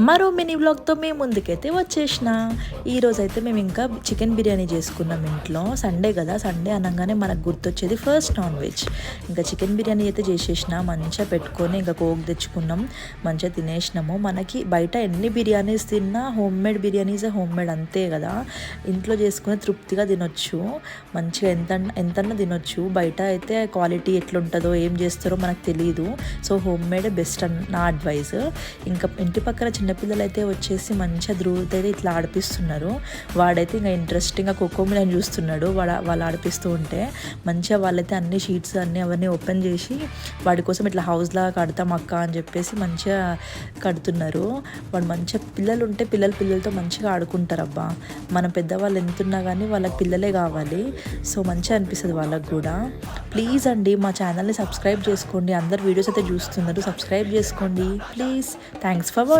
మరో మినీ వ్లాగ్తో మేము ముందుకైతే వచ్చేసిన. ఈరోజైతే మేము ఇంకా చికెన్ బిర్యానీ చేసుకున్నాం ఇంట్లో. సండే కదా, సండే అనగానే మనకు గుర్తొచ్చేది ఫస్ట్ నాన్ వెజ్. ఇంకా చికెన్ బిర్యానీ అయితే చేసేసిన, మంచిగా పెట్టుకొని ఇంకా కోక్ తెచ్చుకున్నాం, మంచిగా తినేసినాము. మనకి బయట ఎన్ని బిర్యానీస్ తిన్నా home made biryanis home made అంతే కదా, ఇంట్లో చేసుకుని తృప్తిగా తినొచ్చు, మంచిగా ఎంతన్నా తినొచ్చు. బయట అయితే క్వాలిటీ ఎట్లుంటుందో ఏం చేస్తారో మనకు తెలియదు. సో హోమ్ మేడ్ బెస్ట్ నా అడ్వైస్. ఇంకా ఇంటి పక్కన చిన్నపిల్లలు అయితే వచ్చేసి మంచిగా ధ్రువుతో అయితే ఇట్లా ఆడిపిస్తున్నారు. వాడైతే ఇంకా ఇంట్రెస్టింగ్గా కోకోమిలని చూస్తున్నాడు. వాళ్ళు ఆడిపిస్తూ ఉంటే మంచిగా వాళ్ళైతే అన్ని షీట్స్ అవన్నీ ఓపెన్ చేసి వాడి కోసం ఇట్లా హౌస్ లాగా కడతాం అక్క అని చెప్పేసి మంచిగా కడుతున్నారు. వాడు మంచిగా పిల్లలు ఉంటే పిల్లలతో మంచిగా ఆడుకుంటారు. అబ్బా, మనం పెద్దవాళ్ళు ఎంతున్నా కానీ వాళ్ళకి పిల్లలే కావాలి. సో మంచిగా అనిపిస్తుంది వాళ్ళకు కూడా. ప్లీజ్ అండి మా ఛానల్ని సబ్స్క్రైబ్ చేసుకోండి. అందరు వీడియోస్ అయితే చూస్తున్నారు, సబ్స్క్రైబ్ చేసుకోండి ప్లీజ్. Thanks for watching.